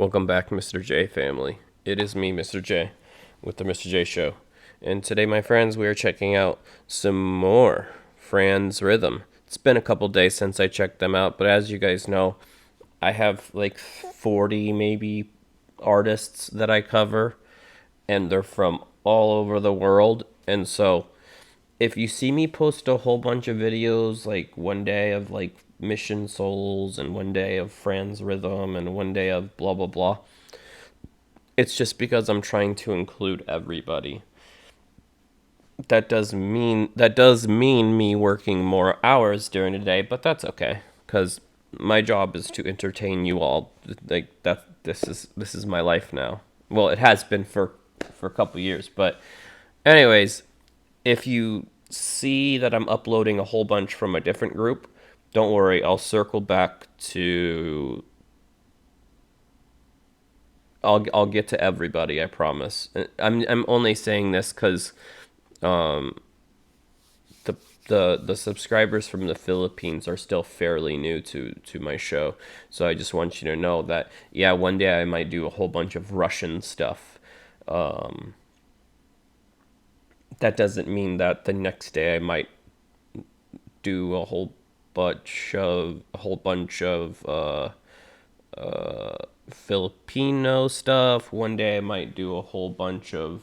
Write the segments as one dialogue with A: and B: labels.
A: Welcome back, Mr. J family. It is me, Mr. J, with the Mr. J Show. And today, my friends, we are checking out some more Fran's Rhythm. It's been a couple days since I checked them out, but as you guys know, I have like 40 maybe artists that I cover, and they're from all over the world. And so, if you see me post a whole bunch of videos, like one day of like Mission Souls, and one day of Fran's Rhythm, and one day of blah blah blah, it's just because I'm trying to include everybody. That does mean me working more hours during the day, but that's okay because my job is to entertain you all. Like that, this is my life now. Well, it has been for a couple years, but anyways, if you see that I'm uploading a whole bunch from a different group, don't worry. I'll back to I'll get to everybody. I promise. I'm only saying this because um, the the subscribers from the Philippines are still fairly new to my show. So I just want you to know that yeah, one day I might do a whole bunch of Russian stuff. Um, that doesn't mean that the next day I might do a whole bunch of Filipino stuff. One day I might do a whole bunch of,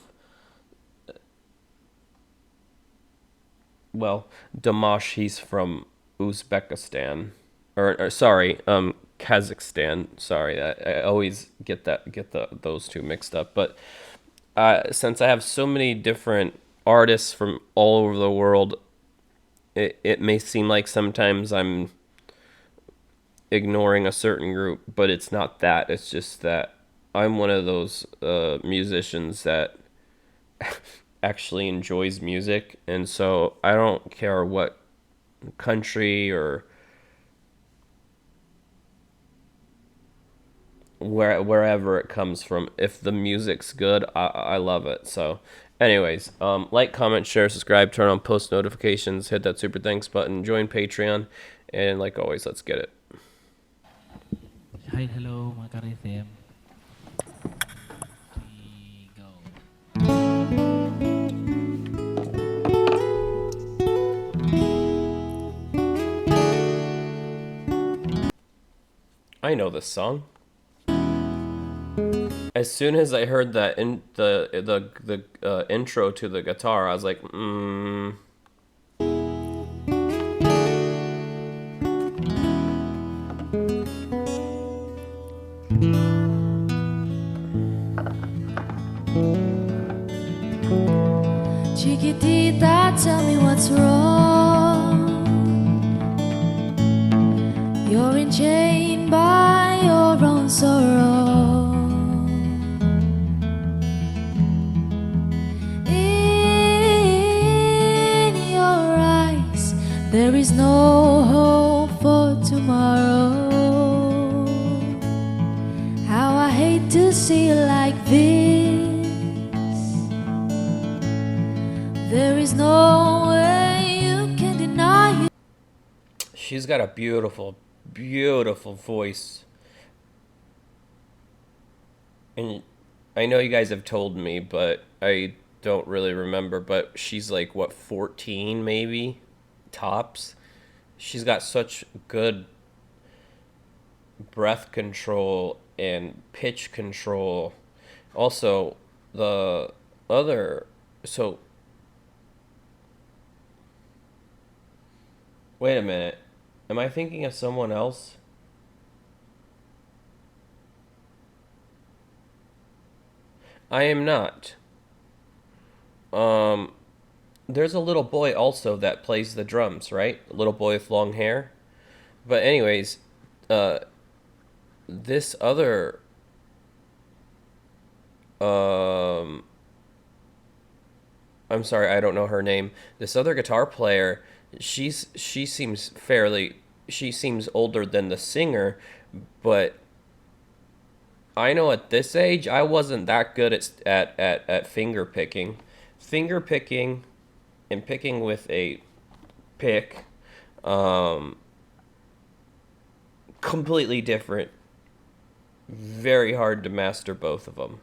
A: well, Damash, he's from Uzbekistan, or sorry, Kazakhstan. Sorry, I always get those two mixed up. But since I have so many different artists from all over the world, it may seem like sometimes I'm ignoring a certain group, but it's not that. It's just that I'm one of those musicians that actually enjoys music, and so I don't care what country or wherever it comes from. If the music's good, I love it. So, anyways, like, comment, share, subscribe, turn on post notifications, hit that super thanks button, join Patreon, and like always, let's get it.
B: Hi, hello mga ka-rhythm. We go.
A: I know this song. As soon as I heard that in the intro to the guitar, I was like,
C: Chiquitita, tell me what's wrong. You're enchained by your own sorrow. In your eyes, there is no hope for tomorrow. How I hate to see you like this. There is no way you can deny it.
A: she's got a beautiful, beautiful voice. And I know you guys have told me, but I don't really remember. But she's like, what, 14 maybe? Tops? She's got such good breath control and pitch control. Also, the other. So, wait a minute. Am I thinking of someone else? I am not. Um, there's a little boy also that plays the drums, right? A little boy with long hair. But anyways, uh, this other um, I'm sorry, I don't know her name. This other guitar player, she seems older than the singer, but I know at this age I wasn't that good at finger picking. Finger picking and picking with a pick, um, completely different. very hard to master both of them.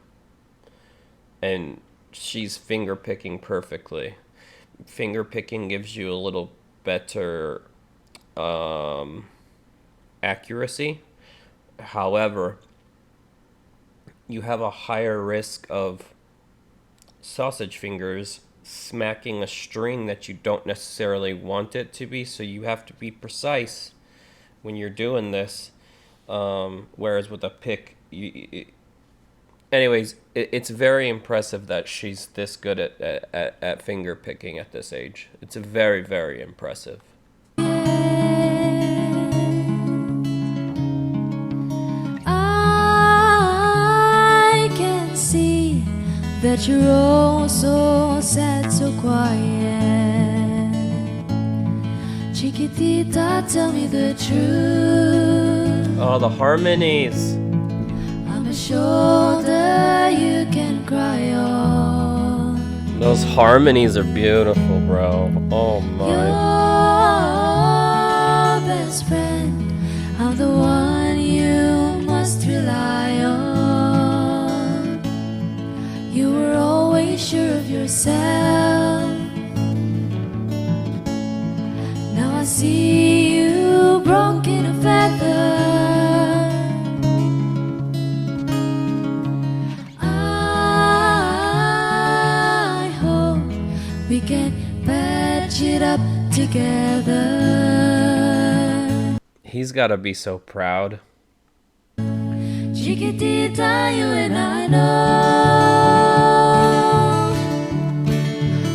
A: And she's finger picking perfectly. Finger picking gives you a little better accuracy. However, you have a higher risk of sausage fingers smacking a string that you don't necessarily want it to be, so you have to be precise when you're doing this. Whereas with a pick, anyways, it's very impressive that she's this good at finger picking at this age. It's very, very impressive.
C: I can see that you're all so sad, so quiet. Chiquitita, tell me the truth.
A: Oh, the harmonies.
C: I'm a shoulder you can cry on.
A: Those harmonies are beautiful, bro. Oh my.
C: Your best friend, I'm the one you must rely on. You were always sure of yourself. Now I see you broken a feather. I hope we can patch it up together.
A: He's gotta be so proud.
C: Chiquitita, you and I know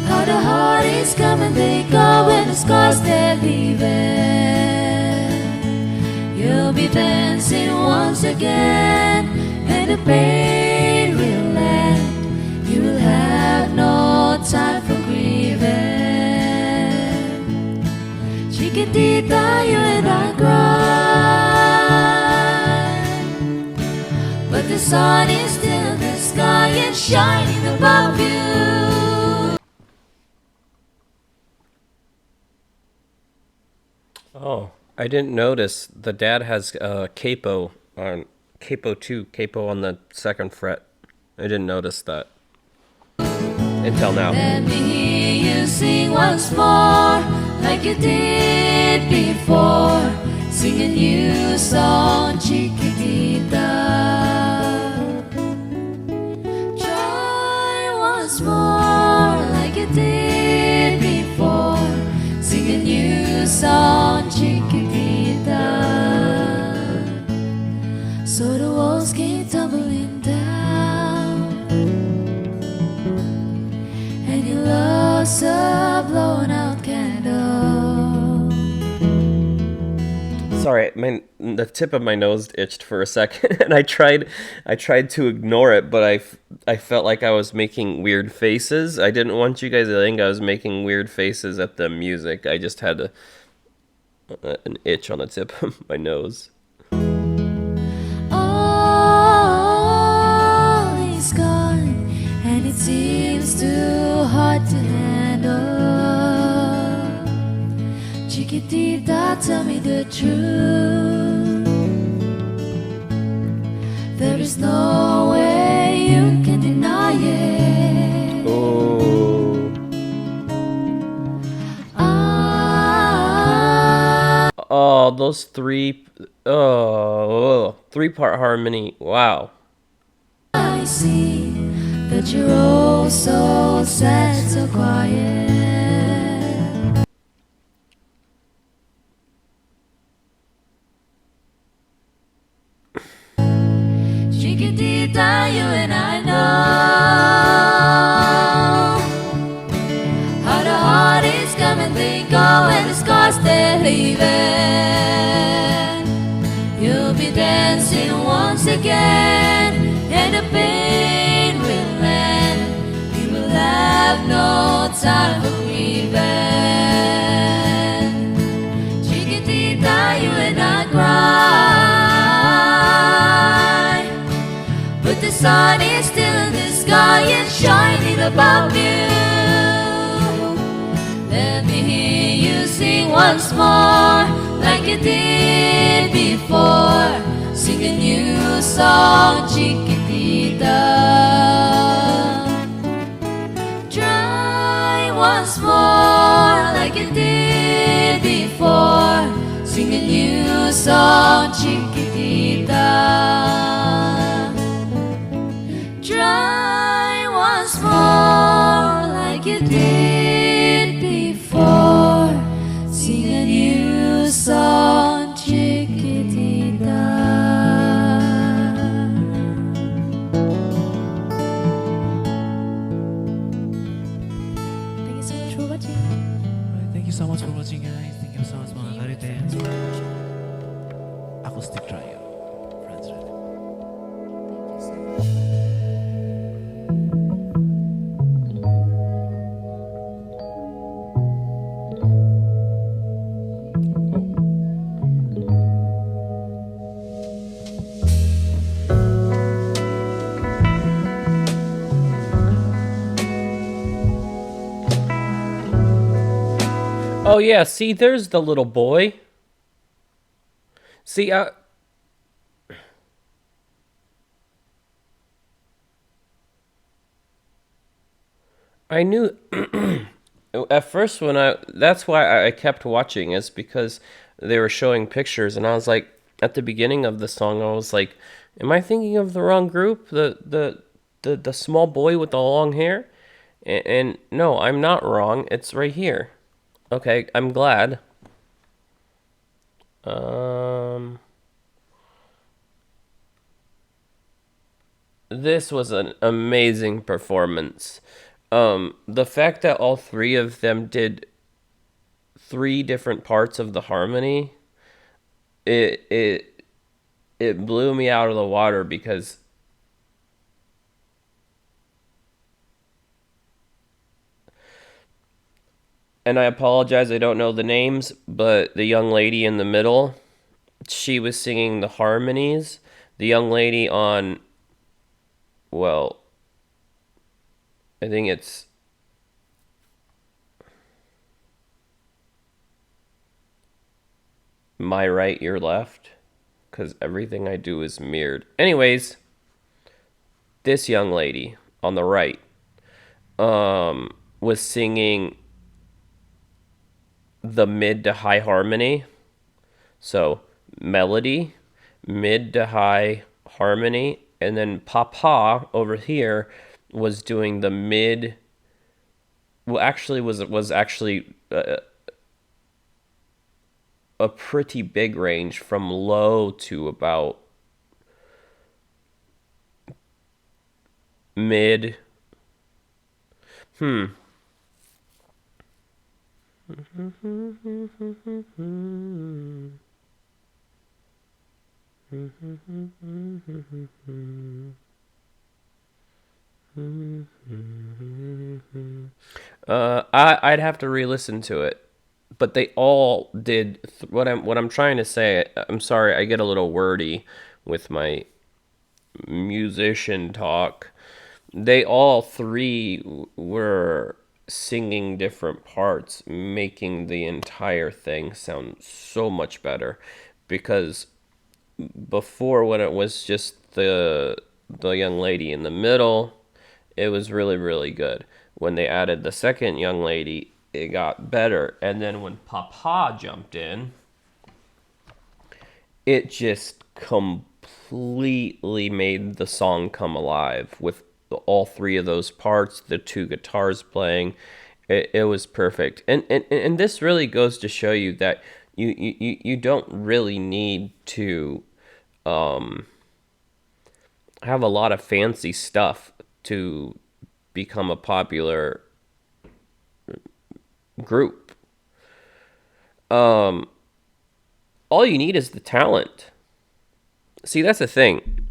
C: how the heart is come and they go, and the scars they're leaving. You'll be dancing once again, and the pain will end. You will have no time for grieving. Chiquitita, you and I cry, but the sun is still in the sky and shining above you.
A: Oh, I didn't notice the dad has capo on capo 2, capo on the 2nd fret. I didn't notice that until now.
C: Let me hear you sing once more, like you did before. Sing a new song, Chiquitita. Try once more, like you did before. Sing a new song, Chiquitita. So the walls came tumbling down, and your love's a blown out candle.
A: Sorry, the tip of my nose itched for a second, and I tried to ignore it, but I felt like I was making weird faces. I didn't want you guys to think I was making weird faces at the music. I just had an itch on the tip of my nose.
C: All is gone, and it seems too hard to handle. Chiquitita, tell me the truth. There is no way you can deny it.
A: Oh. Oh, those three-part harmony. Wow.
C: I see that you're all so sad, so quiet. Chiquitita, you and I know how the heart is coming, they go, and the scars they're leaving. You'll be dancing once again, and the pain will end. You will have no time for grieving. Chiquitita, you and I cry, but the sun is still in the sky and shining above you. Let me hear you sing once more, like you did before. Sing sing a new song, chiquitita. Try once more like you did before. Sing a new song, chiquitita. Try once more like you did before. Sing a new song, chiquitita. Thank you so much for watching.
B: Alright, thank you so much for watching, guys. Thank you so much mga karitem. Acoustic Trio. Fran Rhythm.
A: Oh yeah, see, there's the little boy. See, I knew at first when that's why I kept watching, is because they were showing pictures, and I was like, at the beginning of the song, I was like, am I thinking of the wrong group? The small boy with the long hair? And no, I'm not wrong. It's right here. Okay, I'm glad. This was an amazing performance. The fact that all three of them did three different parts of the harmony, it blew me out of the water, because and I apologize, I don't know the names, but the young lady in the middle, she was singing the harmonies. The young lady on, well, I think it's my right, your left, because everything I do is mirrored. Anyways, this young lady on the right was singing the mid to high harmony. So melody, mid to high harmony, and then Papa over here was doing the mid. Well, actually, was actually a pretty big range from low to about mid. I'd have to re-listen to it, but they all did what I'm trying to say. I'm sorry, I get a little wordy with my musician talk. They all three were singing different parts, making the entire thing sound so much better. Because before, when it was just the young lady in the middle, it was really, really good. When they added the second young lady, it got better. And then when Papa jumped in, it just completely made the song come alive with all three of those parts, the two guitars playing. It was perfect. And this really goes to show you that you don't really need to have a lot of fancy stuff to become a popular group. All you need is the talent. See, that's the thing.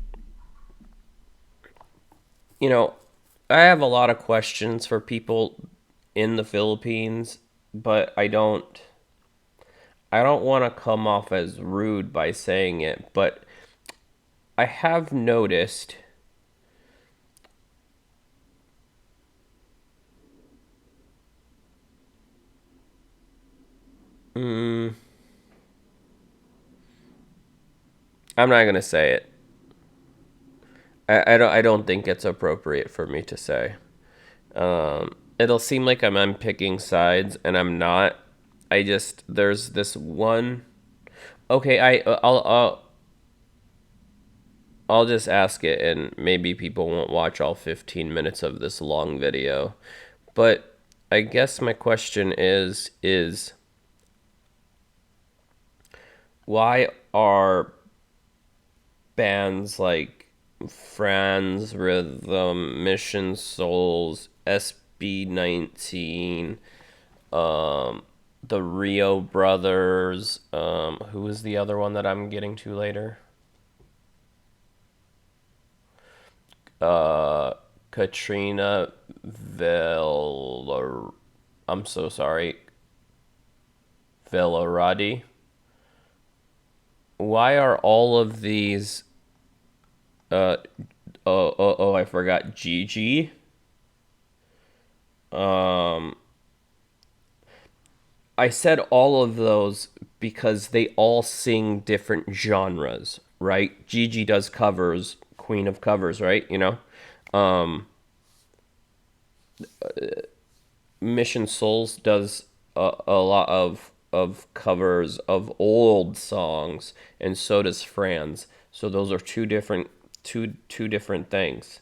A: You know, I have a lot of questions for people in the Philippines, but I don't want to come off as rude by saying it, but I have noticed I'm not gonna say it. I don't think it's appropriate for me to say. It'll seem like I'm picking sides, and I'm not. I just there's this one. Okay, I'll just ask it, and maybe people won't watch all 15 minutes of this long video. But I guess my question is why are bands like Fran's Rhythm, Mission Souls, SB19, the Rio Brothers, who is the other one that I'm getting to later? Katrina Villar. I'm so sorry. Villaradi. Why are all of these? Uh, I forgot Gigi. Um, I said all of those because they all sing different genres, right? Gigi does covers, queen of covers, right? Um, Mission Souls does a lot of covers of old songs, and so does Fran's. So those are two different things.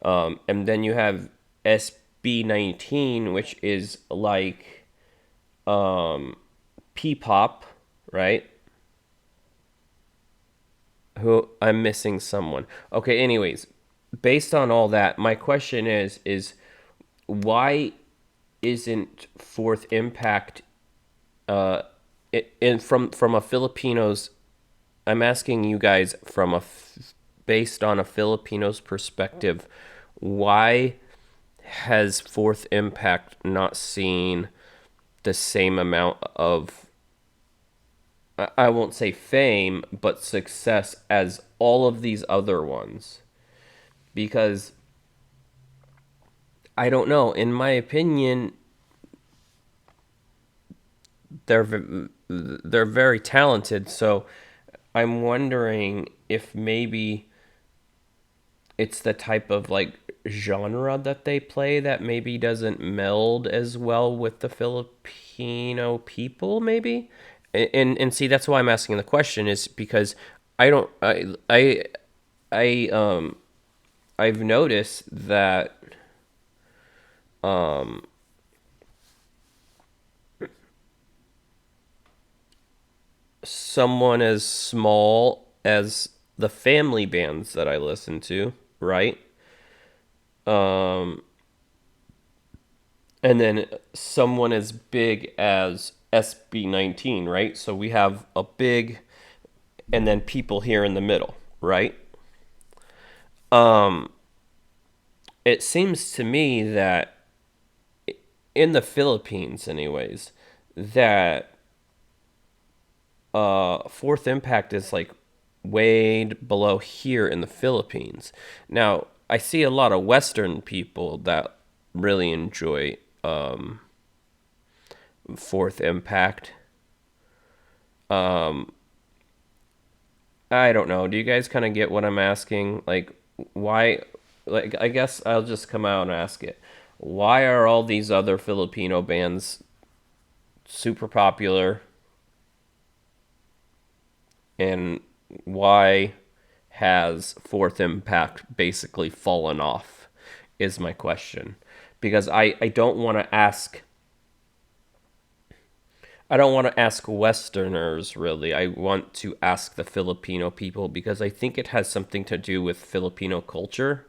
A: And then you have SB19, which is like P-pop, right? Who I'm missing someone. Okay, anyways, based on all that, my question is why isn't Fourth Impact from a Filipinos. I'm asking you guys from based on a Filipino's perspective, why has Fourth Impact not seen the same amount of, I won't say fame, but success as all of these other ones? Because I don't know. In my opinion, they're very talented. So I'm wondering if maybe it's the type of like genre that they play that maybe doesn't meld as well with the Filipino people, maybe. And see, that's why I'm asking the question, is because I don't I I've noticed that someone as small as the family bands that I listen to, right? And then someone as big as SB19, right? So we have a big, and then people here in the middle, right? It seems to me that in the Philippines, anyways, that Fourth Impact is like way below here in the Philippines. Now, I see a lot of Western people that really enjoy Fourth Impact. I don't know. Do you guys kind of get what I'm asking? Like, why? Like, I guess I'll just come out and ask it. Why are all these other Filipino bands super popular, and why has Fourth Impact basically fallen off? Is my question. Because I don't want to ask. I don't want to ask Westerners, really. I want to ask the Filipino people because I think it has something to do with Filipino culture.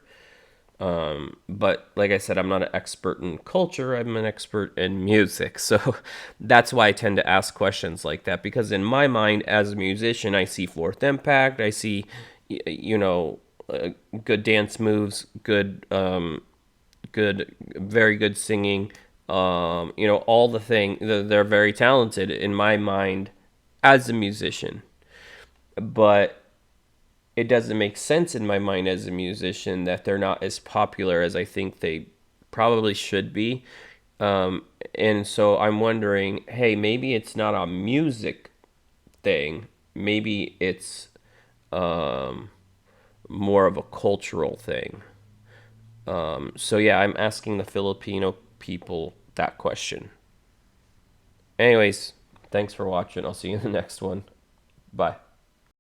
A: But like I said, I'm not an expert in culture. I'm an expert in music. So that's why I tend to ask questions like that. Because in my mind, as a musician, I see Fourth Impact. I see, good dance moves, very good singing. All the thing. They're very talented in my mind as a musician. But it doesn't make sense in my mind as a musician that they're not as popular as I think they probably should be. And so I'm wondering, hey, maybe it's not a music thing. Maybe it's more of a cultural thing. So yeah, I'm asking the Filipino people that question. Anyways, thanks for watching. I'll see you in the next one. Bye.